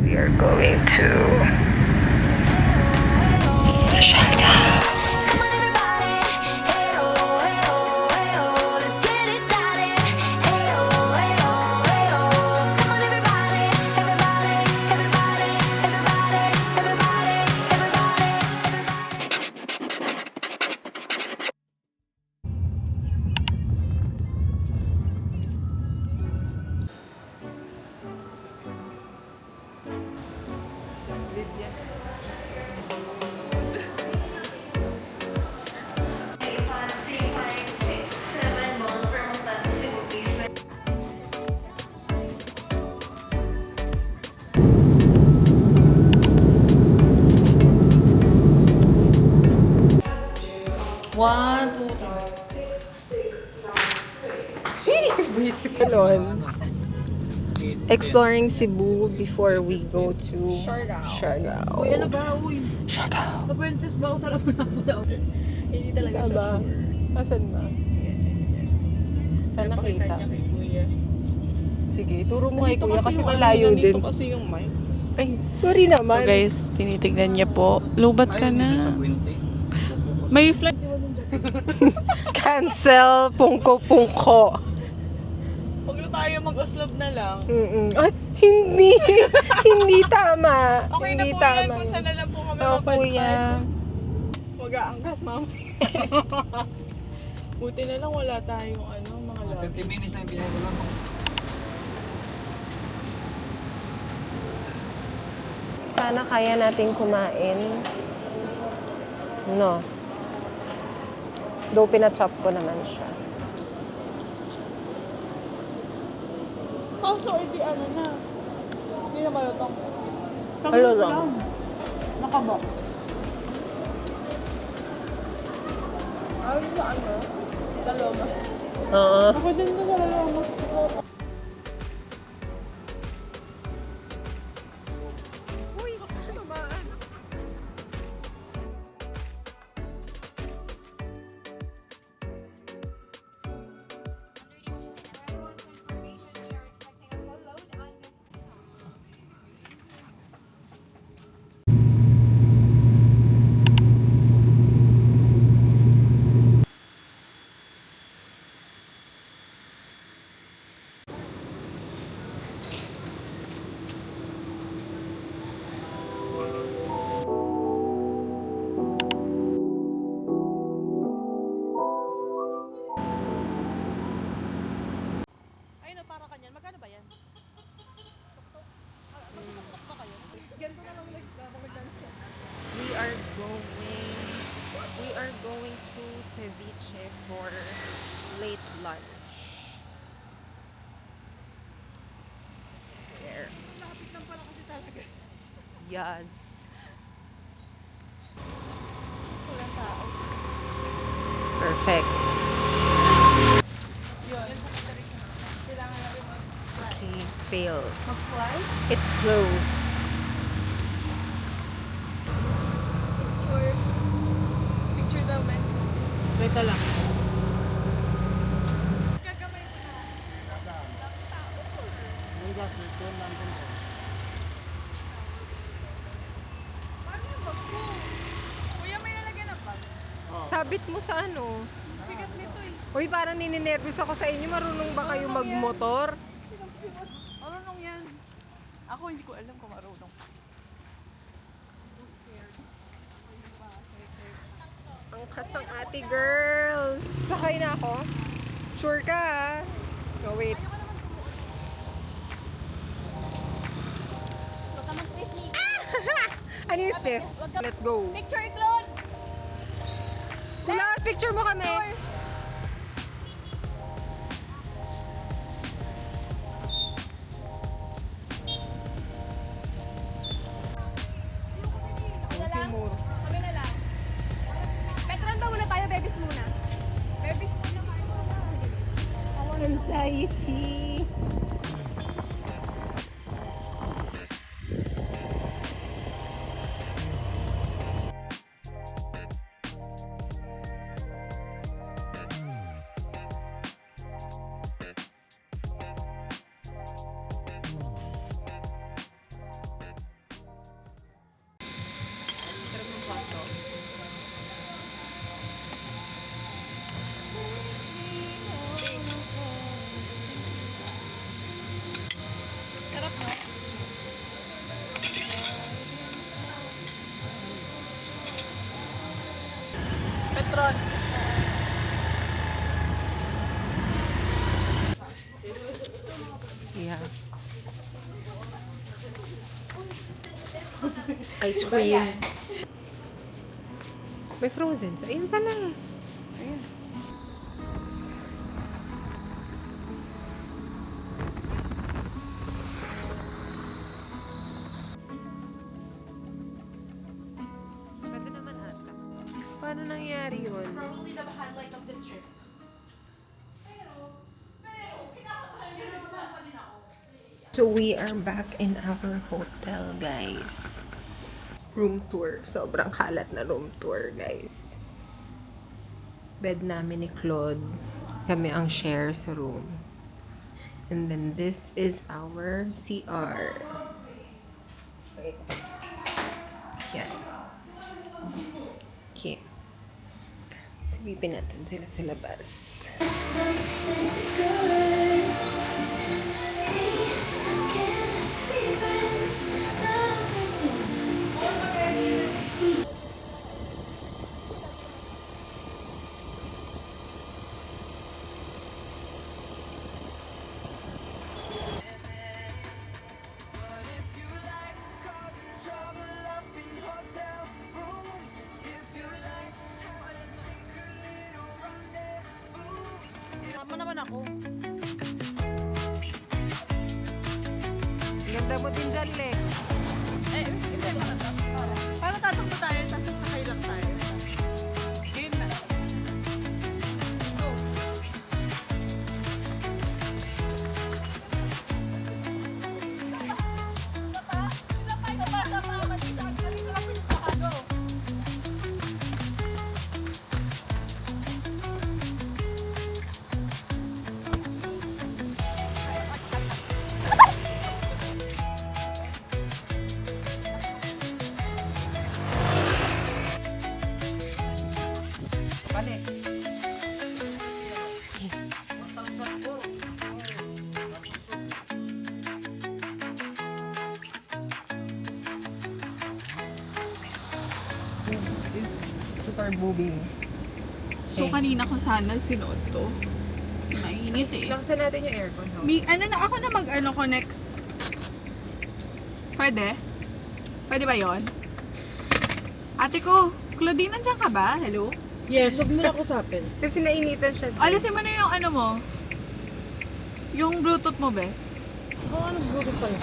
We are going to Siargao. One, two, three. Visit alone. Exploring Cebu before we go to Siargao. Uy, ano ba? Uy. Siargao. Sa Puentes ba? Sa Lapu-Lapu daw. Hindi talaga siya Ba? sure. Asan ba? Saan nakita? Kay Kuya. Sige, turo mo kay Nandito Kuya kasi yung malayo nandito din. kasi yung mic. Ay, sorry So naman. guys, tinitignan niya po. Lubat ka na. May flight. Cancel, pungko-pungko. Huwag na tayo mag-oslab na lang. Ay, hindi. Hindi tama. Okay hindi na po tama. yan kung saan na lang po kami Oh, mapadpad. Kuya. Huwag aangkas, mama. Buti na lang wala tayong mga lagi. 30 minutes na yung biyahe ko lang. Sana kaya natin kumain. No. Though pinachop ko naman siya. Kaso, hindi na. Hindi na malutong. Malutong. Nakabok. Dalawa. Oo. Ako din sa dalawa. Para kanyan, magkano ba yan? Tuk-tuk. Tuk-tuk ba kayo? Ganito na lang We are going to ceviche for late lunch. There. Lapit lang pala kasi talaga. Yes. Walang tao. Perfect. Yun. Kailangan natin Okay, fail. mag-fly. It's closed. Picture daw, man. Wait lang. Gagamay ko na. Paano yung bag ko? Kuya, may nalagyan ng bag. Sabit mo sa ano? Bigat nito eh. Uy, parang nininervous ako sa inyo. Marunong ba kayo magmotor? Marunong yan. Ako hindi ko alam kung marunong. Ang kasang ate girl. Sakay na ako. Sure ka ha? No, wait. Huwag ka mag-stiff knee. Ano yung stiff? Let's go. Picture, Claude! Kulas, picture mo kami. Kami na lang. Petron ba muna tayo? Bebis muna. Bebis muna. Anxiety. Yeah. Ice cream. May frozen. Ayun pala. Ayan. Pwede naman ata. Paano nangyari yun? Probably the highlight of this trip. So we are back in our hotel, guys. Room tour. Sobrang kalat na room tour, guys. Bed namin ni Claude. Kami ang share sa room. And then this is our CR. Okay. Yan. Okay. Silipin natin sila sa labas. Tama naman ako. Ganda mo din dyan, Lex. Hindi ba na to? Para tatakbo tayo, tapos sakay lang tayo. Game na. Go. Is super booming. So, kanina ko sana sinuot to. Kasi mainit eh. Laksan natin yung aircon. No? Ano na, ako na mag-ano ko next. Pwede? Pwede ba yon? Ate ko, Claudine, nandiyan ka ba? Hello? Yes, wag mo na kusapin. Kasi nainitan siya. Alisin mo na yung ano mo. Yung Bluetooth mo, be. Oo, ano Bluetooth pala?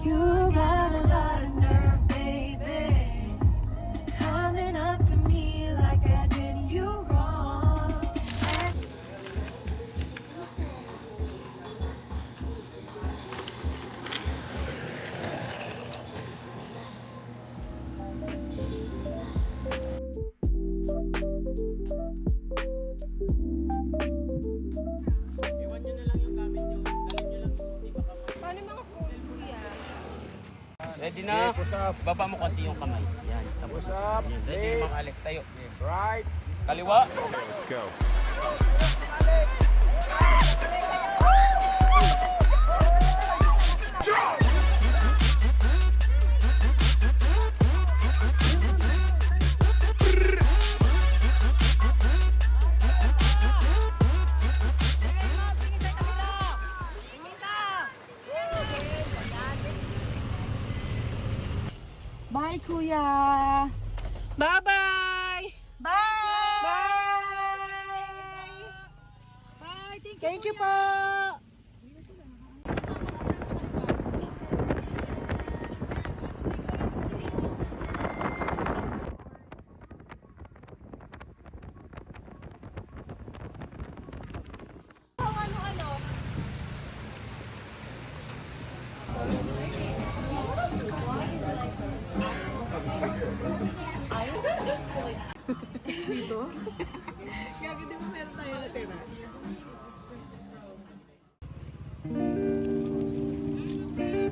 You got a lot of nerve, baby. Coming up to me like I did you wrong. Paano yung mga phone, kuya? Ready na? Baba mo konti yung kamay. Yan. Tapos yan. Ready na mga Alex. Tayo. Right. Kaliwa. Let's go. Bye, kuya! Bye-bye! Bye! Bye! Bye! Thank you po!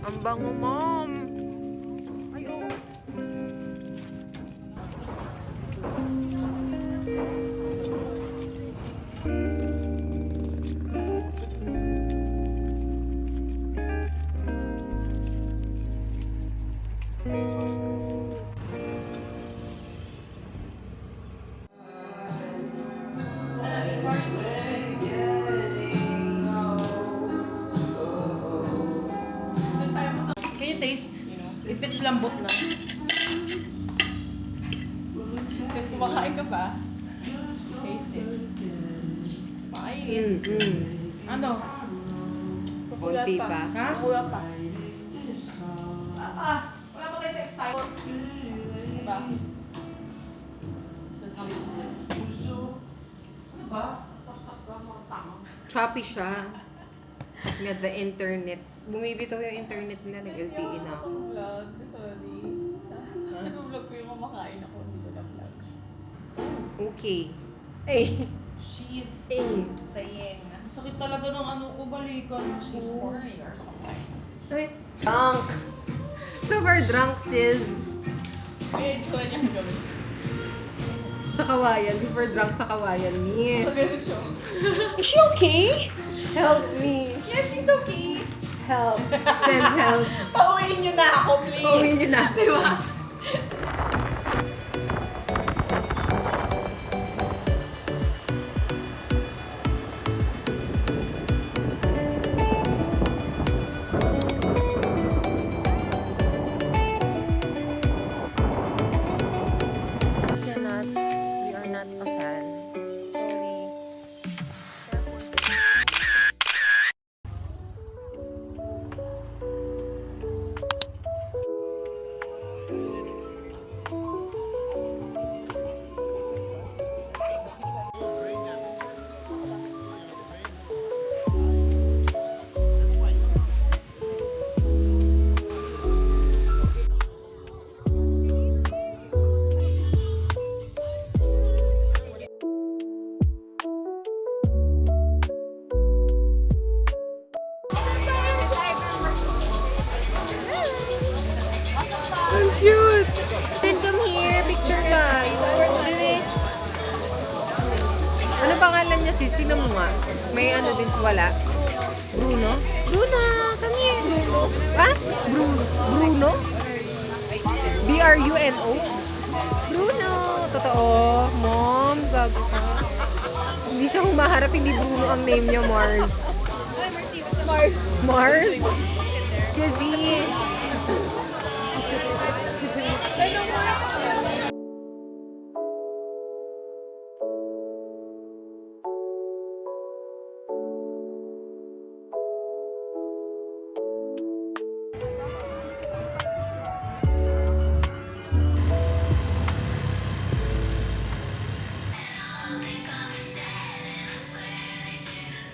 Ang bango, mom! Ay, oo. Pitch lambot na. Kasi kumakain ka pa. Taste it. Makain. Ano? Konti pa. Ha? Kuya pa. Wala mo tayo sa excitement. Diba? Ano ba? Choppy siya. Kasi nga the internet. Bumibitaw yung internet nila. Nag-LTE na ako. Vlog. Sorry. Nag-vlog ko yung kumakain ako. Hindi ko na-vlog. Okay. Eh. She's Eh. saying, ang sakit talaga ng ano ko, balikan. She's horny or something. Ay. Drunk. Super drunk, sis. May itsura niya gawin. Sa kawayan. Super drunk sa kawayan. Yeah. Ganun siya. Is she okay? Help me. Yeah, she's okay. Help. Send help. Pauwiin niyo na ako, please. Pauwiin niyo na. Diba? We are not a fan. Sorry. Ang cute! Then come here, picture ka. Bibi. Ano pangalan niya sis? Tingnan mo nga. May ano din siya, wala. Bruno? Bruno, come here. Ha? Bruno? B-R-U-N-O? Bruno. Totoo. Mom, gago ka. Hindi siya humaharap, hindi Bruno ang name niya, Mars. Mars. Mars? Sissy.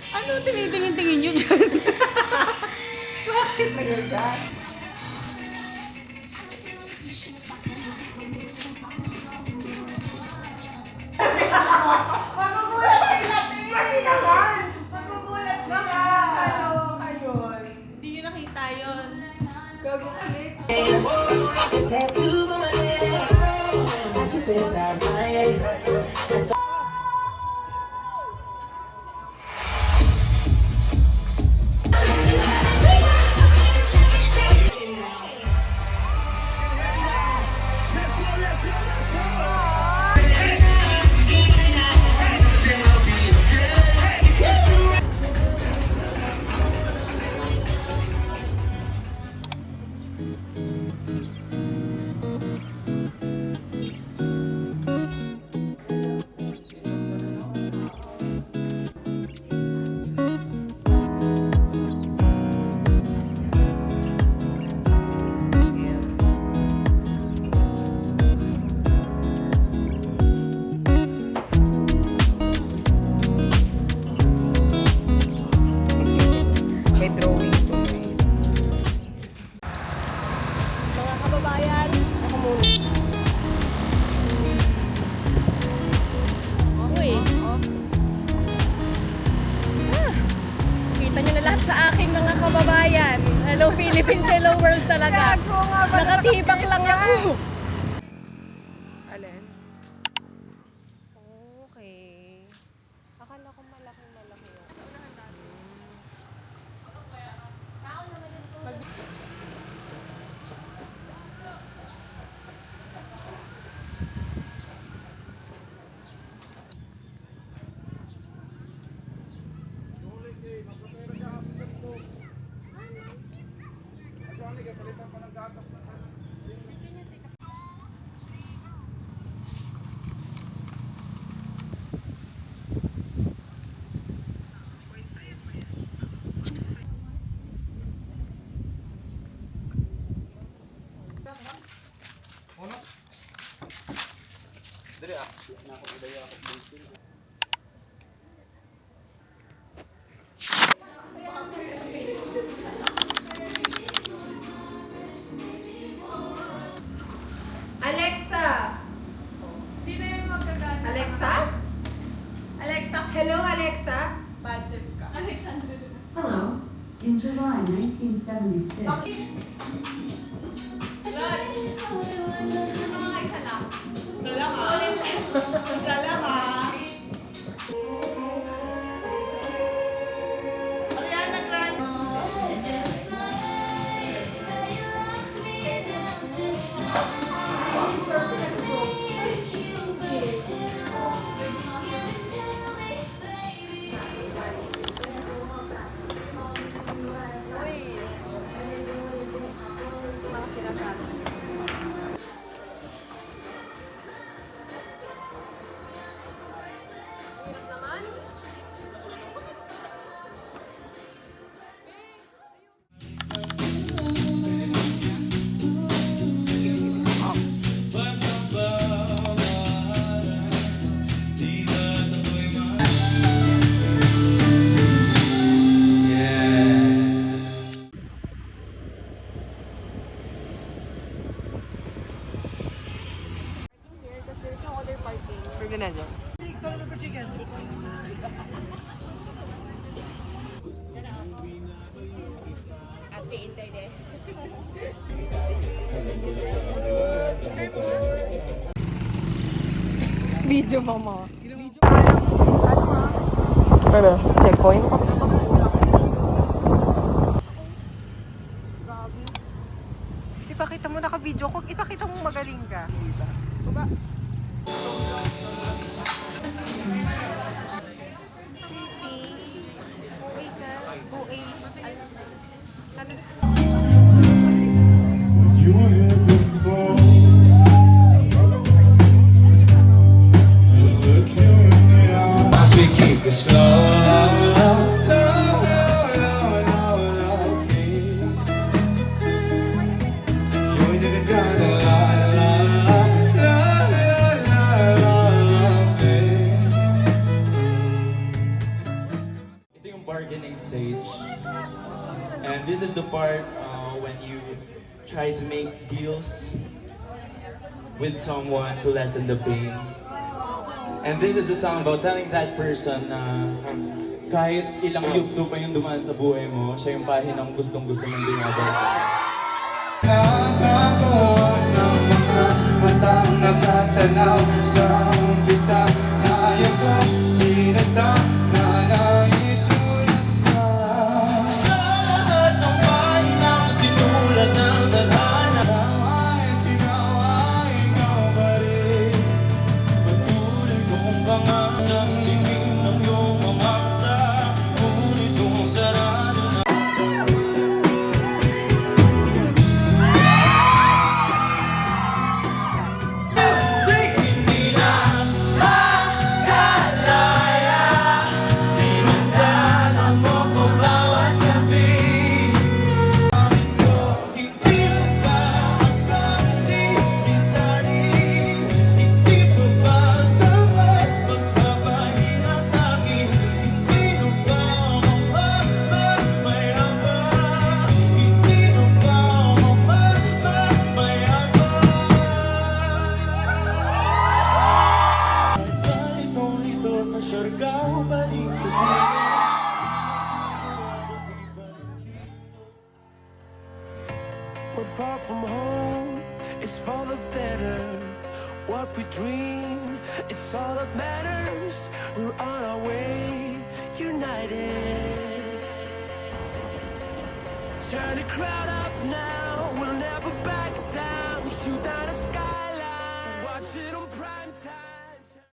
Ano tinitingin-tingin niyo dyan? Bakit ba yun dyan? Magugulat sila, kasi naman! Magugulat sila! Kayo. Hindi nyo nakita yun. Gago ulit. May drawing to. Mga kababayan. Ako muna. Uy. Kita nyo na lahat sa aking mga kababayan. Hello Philippines, hello world talaga. Nakatibak lang ako. Alin? Okay. Akala ko malaki yun. Alexa! Hindi na yung magagana. Alexa? Alexa, Hello, Alexa? bad trip ka. Alexander. Hello. In July 1976, Salamat. Ariana Grande. Here, because there's no other parking. We're gonna do. Ate, intay de. Video mama. Ano? Checkpoint? Sisi, pakita mo naka-video ko. Ipakita mo magaling ka. Baba. You were here before. Look you in the eye. As we keep it slow, low, low, low, low, low, please. You ain't even got a lie, lie, lie, lie, lie, lie, please. Ito yung bargaining stage. And this is the part when you try to make deals with someone to lessen the pain. And this is the song about telling that person na kahit ilang yugto pa yung dumaan sa buhay mo, siya yung pahinang gustong-gusto mong dinadala. Nakakaon ng mga matang nakatanaw sa umpisa na ayaw ko inasa na naisulat ka. Sa lahat ng pahinang sinulat ng tadhana, sigaw ay ikaw pa rin. Patuloy kong pangasang tingin ng iyong mga mata, ngunit kung sarado na. Hindi na makalaya, dinadala mo ko bawat gabi. Bakit ko hindi mo ba mapag-isari? Hindi mo ba sapat magpapahirap sa'kin? Hindi mo ba mamamayabang? Hindi mo ba mamamayabang? Balik nito sa Siargao, balik to We're far from home, it's for the better. What we dream, it's all that matters. We're on our way, united. Turn the crowd up now, we'll never back down. Shoot down the skyline, watch it on prime time.